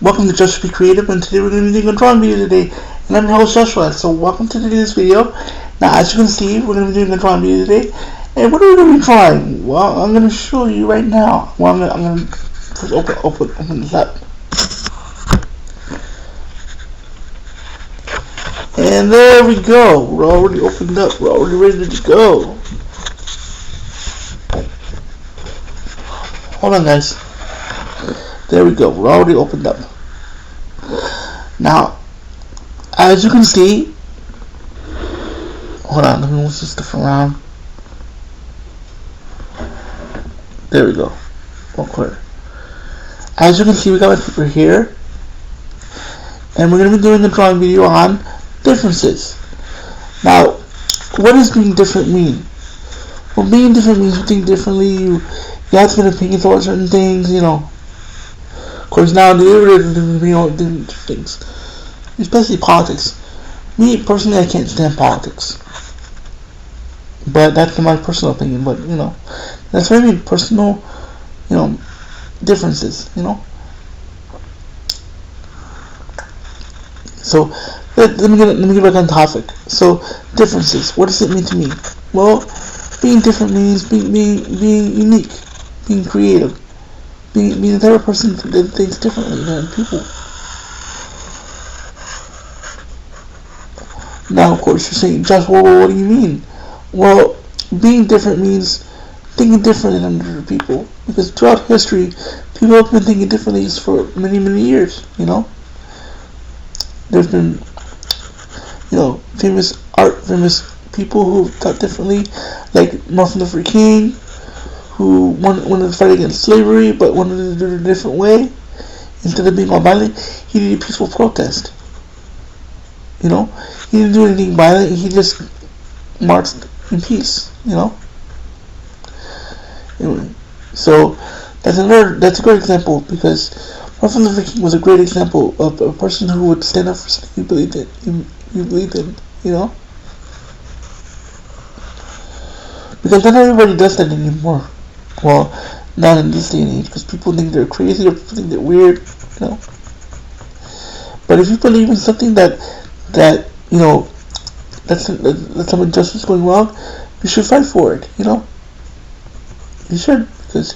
Welcome to Just Be Creative, and today we're going to be doing a drawing video today, and I'm your host Joshua. So welcome to today's video. Now, as you can see, we're going to be doing a drawing video today, and what are we going to be drawing? Well, I'm going to show you right now. Well, I'm going to first open this up, and there we go. We're already opened up. We're already ready to go. Hold on, guys. There we go. We're already opened up. Now, as you can see, hold on, let me move this stuff around. There we go. All clear. As you can see, we got my paper here, and we're going to be doing a drawing video on differences. Now, what does being different mean? Well, being different means you think differently. You have to have an opinion about certain things, you know. Of course, nowadays we're doing different things, especially politics. Me personally, I can't stand politics, but that's my personal opinion. But you know, that's very personal, you know, differences. You know. So let me get back on topic. So differences. What does it mean to me? Well, being different means being unique, being creative. Being the type of person that thinks differently than people. Now, of course, you're saying, Josh, well, what do you mean? Well, being different means thinking differently than other people. Because throughout history, people have been thinking differently for many, many years, you know? There's been, you know, famous people who thought differently, like Martin Luther King, who wanted to fight against slavery, but wanted to do it a different way. Instead of being all violent, he did a peaceful protest. You know, he didn't do anything violent. He just marched in peace. You know. Anyway, so that's a great example, because Martin Luther King was a great example of a person who would stand up for something he believed in. You know. Because not everybody does that anymore. Well, not in this day and age, because people think they're crazy or people think they're weird, you know. But if you believe in something that you know, that's some injustice going wrong, you should fight for it, you know. You should, because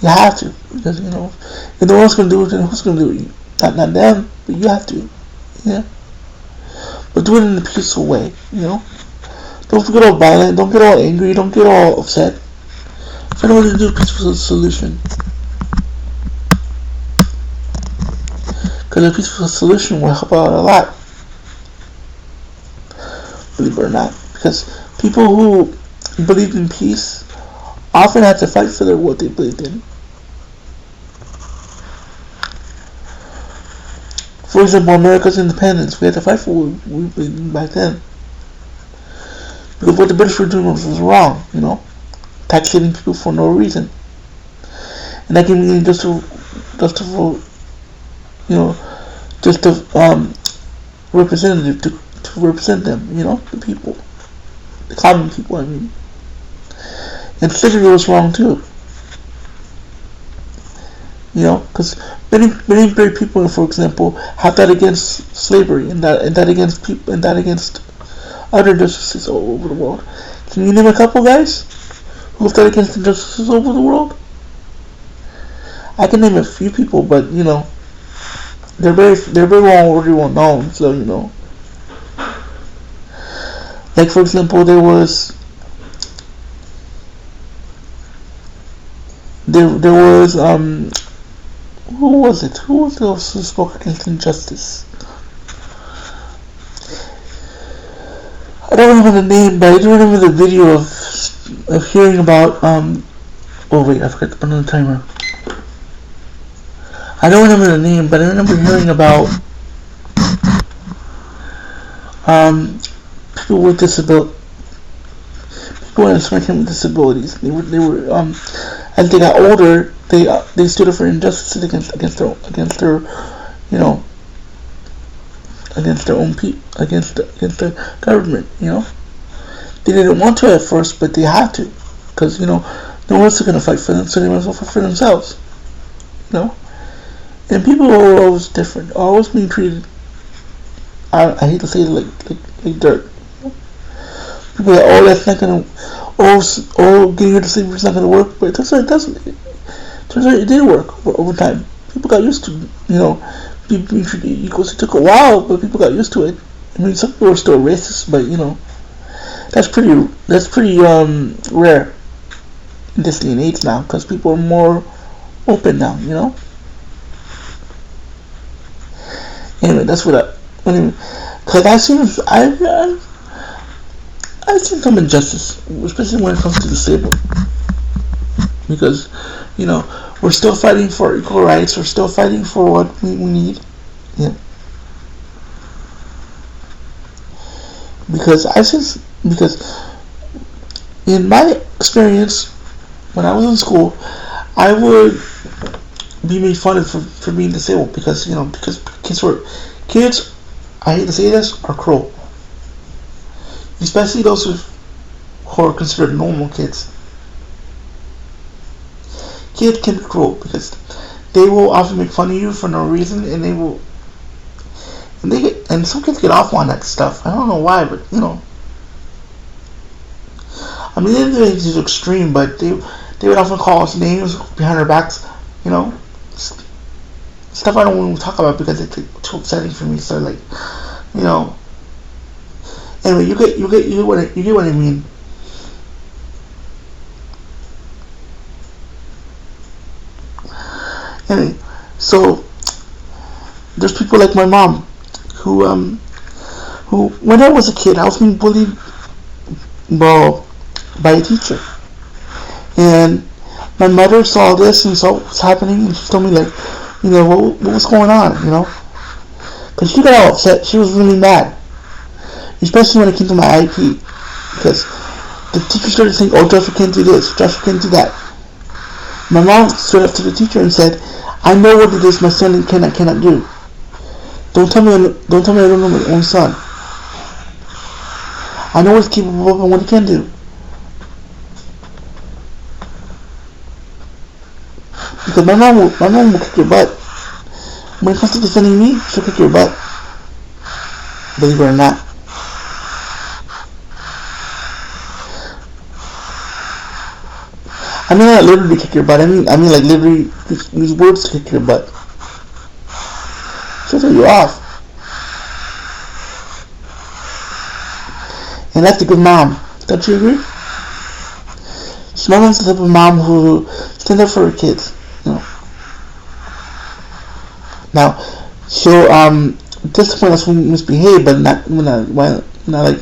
you have to. Because, you know, if no one's gonna do it, then who's gonna do it? Not them, but you have to, yeah. But do it in a peaceful way, you know. Don't get all violent. Don't get all angry. Don't get all upset. Find a way to do a peaceful solution. Because a peaceful solution will help out a lot. Believe it or not. Because people who believe in peace often have to fight for what they believed in. For example, America's independence. We had to fight for what we believed in back then. Because what the British were doing was wrong, you know. Taxing people for no reason. And that giving just to representative to represent them, you know, the people. The common people, I mean. And slavery was wrong too. You know, because many brave people, for example, have that against slavery and that against people and that against other injustices all over the world. Can you name a couple, guys, who have that against injustices all over the world? I can name a few people, but you know, they're very well known. So you know, like for example, there was who was it? Who was it who spoke against injustice? I don't remember the name, but I do remember the video of hearing about oh wait, I forgot to put on the timer. I don't remember the name, but I remember hearing about people with disabilities. They were as they got older, they stood up for injustices against their you know, against their own people, against the government, you know. They didn't want to at first, but they had to, because you know, no one else is gonna fight for them, so they might as well fight for themselves, you know. And people are always different, always being treated. I hate to say it, like dirt. People are like, oh, that's not gonna, getting her to sleep is not gonna work. But it turns out it doesn't. It turns out it did work over time. People got used to, people being treated equals. It took a while, but people got used to it. I mean, some people are still racist, but that's pretty rare in this day and age now, because people are more open now. Anyway, that's what I. Anyway, because I've seen some injustice, especially when it comes to disabled, because we're still fighting for equal rights. We're still fighting for what we need. Yeah. Because in my experience when I was in school, I would be made fun of for being disabled because kids, I hate to say this, are cruel, especially those who are considered normal kids. Kids can be cruel because they will often make fun of you for no reason, and and some kids get off on that stuff. I don't know why, but I mean, they didn't do anything extreme, but they would often call us names behind our backs, you know, stuff I don't want to talk about because it's too upsetting for me. So like, you know. Anyway, you get what I mean. Anyway, so there's people like my mom who when I was a kid I was being bullied, well, by a teacher, and my mother saw this and saw what's happening, and she told me like, what was going on, because she got all upset. She was really mad, especially when it came to my IP, because the teacher started saying, "Oh, Joshua can't do this, Joshua can't do that." My mom stood up to the teacher and said, "I know what it is my son cannot do. Don't tell me I don't know my own son. I know what he's capable of and what he can do." Because my mom will kick your butt. When it comes to defending me, she'll kick your butt. Believe it or not. I mean not literally kick your butt. I mean like literally use words to kick your butt. She'll throw you off. And that's a good mom. Don't you agree? So my mom's the type of mom who stands up for her kids. Now, she'll discipline us when we misbehave, but not like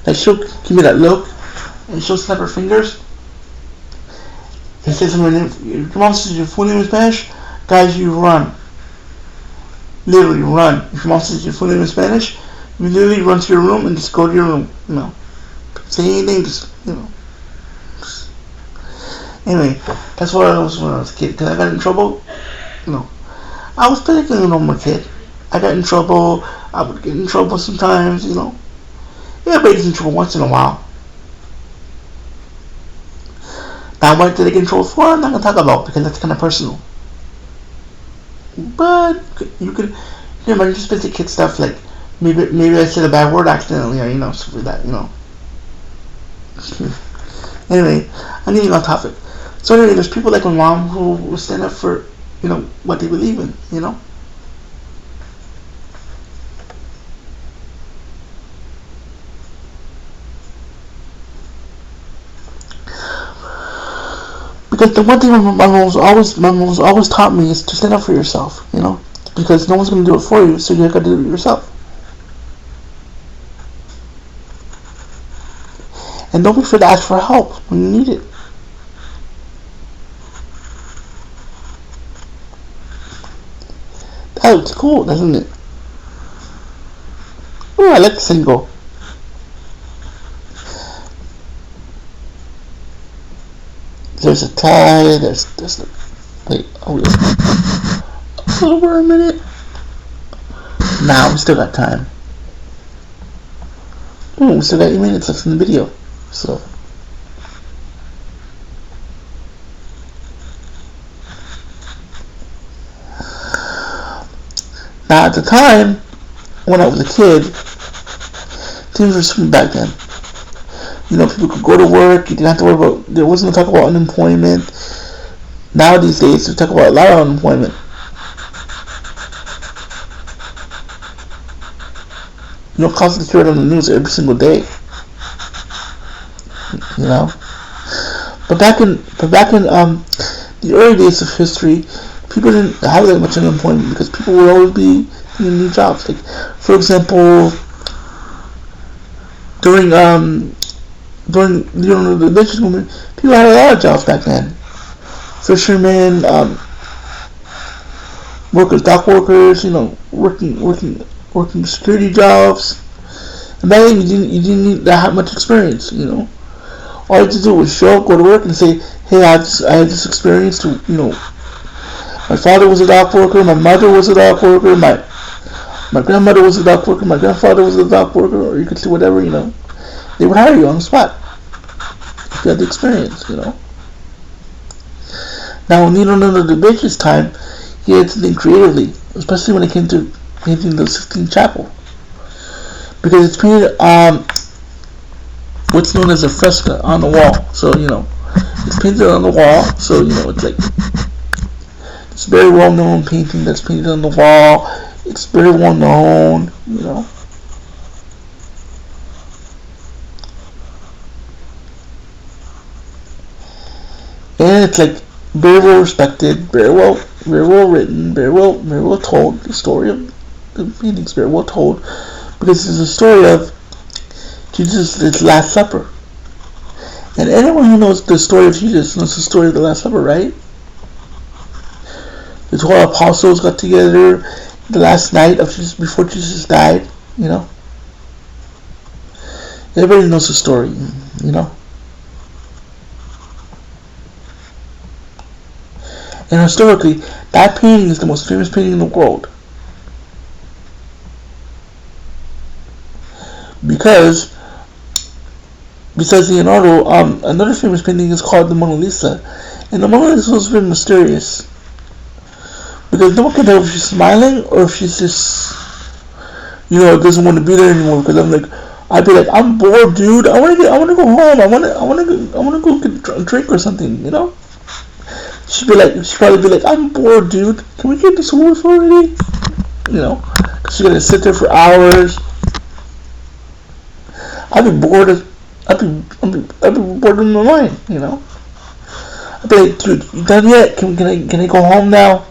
like she'll give me that look, and she'll snap her fingers and say something. If your mom says your full name is Spanish, guys, you run. Literally run. If your mom says your full name is Spanish, you literally run to your room and just go to your room. Say anything, just Anyway, that's what I was when I was a kid. Because I got in trouble. I was basically a normal kid. I got in trouble. I would get in trouble sometimes. Everybody gets in trouble once in a while. Now, what did I get in trouble for? I'm not gonna talk about because that's kind of personal. But you can imagine just basic kid stuff like maybe I said a bad word accidentally, or stuff like that. Anyway, I'm getting off topic. So anyway, there's people like my mom who will stand up for what they believe in. Because the one thing my mom's always taught me is to stand up for yourself. Because no one's gonna do it for you, so you gotta do it yourself. And don't be afraid to ask for help when you need it. That looks cool, doesn't it? Oh, I like the single. There's a tie. There's the. Wait, over a minute. Nah, we still got time. We still got 8 minutes left in the video. So. Now, at the time, when I was a kid, things were different back then. You know, people could go to work. You didn't have to worry about. There wasn't no talk about unemployment. Now these days, we talk about a lot of unemployment. You know, constantly hear it on the news every single day. You know, but back in the early days of history, people didn't have that much unemployment because people would always be in new jobs. Like, for example, during the indigenous movement, people had a lot of jobs back then. Fishermen, workers, dock workers, you know, working security jobs. And back then, you didn't need that much experience. You know, all you had to do was show up, go to work, and say, "Hey, I had this experience to, you know, my father was a dock worker, my mother was a dock worker, my grandmother was a dock worker, my grandfather was a dock worker," or you could say whatever, you know. They would hire you on the spot if you had the experience, you know. Now, when Leonardo da Vinci's time, he had to think creatively, especially when it came to painting the Sistine Chapel, because it's painted what's known as a fresco on the wall. So, you know, it's painted on the wall. So, you know, it's like it's very well known painting that's painted on the wall. It's very well known, you know. And it's like very well respected, very well written, very well told. The story of the painting's very well told because it's a story of Jesus' Last Supper. And anyone who knows the story of Jesus knows the story of the Last Supper, right? The 12 apostles got together the last night of Jesus before Jesus died, you know. Everybody knows the story, you know. And historically, that painting is the most famous painting in the world. Because, besides Leonardo, another famous painting is called the Mona Lisa. And the Mona Lisa was very mysterious. Because no one can tell if she's smiling or if she's just, you know, doesn't want to be there anymore. Because I'd be like, I'm bored, dude. I want to go home. I want to go get a drink or something, you know. She'd probably be like, I'm bored, dude. Can we get this over already? You know, because she's gonna sit there for hours. I'd be bored. I'd be bored in my mind. You know. I'd be like, dude, you done yet? Can I go home now?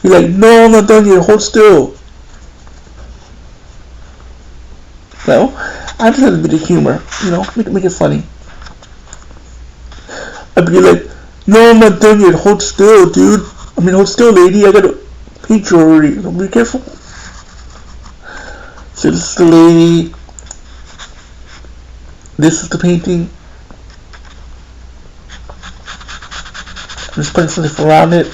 You're like, no, I'm not done yet. Hold still. No, I just have a bit of humor. You know, make it funny. I'd be like, no, I'm not done yet. Hold still, dude. Hold still, lady. I gotta paint you already. So be careful. So this is the lady. This is the painting. I'm just putting something around it.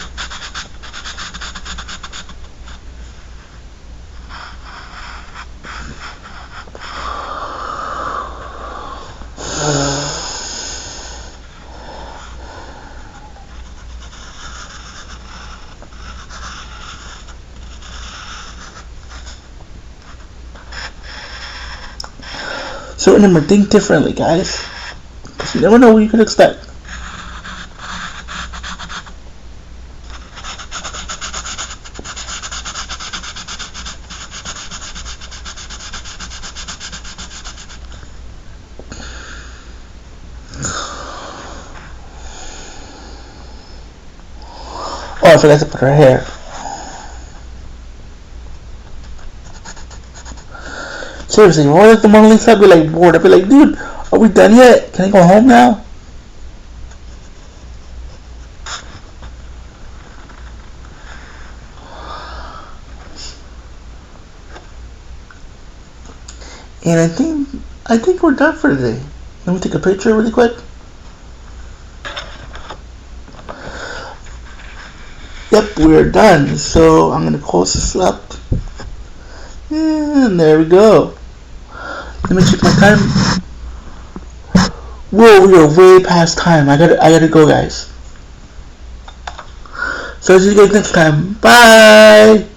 So remember, think differently, guys. Because you never know what you could expect. Oh, I forgot to put her hair. Seriously, why does the Mona Lisa be like bored? I'd be like, dude, are we done yet? Can I go home now? And I think we're done for today. Let me take a picture really quick. Yep, we're done. So I'm gonna close this up. And there we go. Let me check my time. Whoa, we are way past time. I gotta go, guys. So I'll see you guys next time. Bye!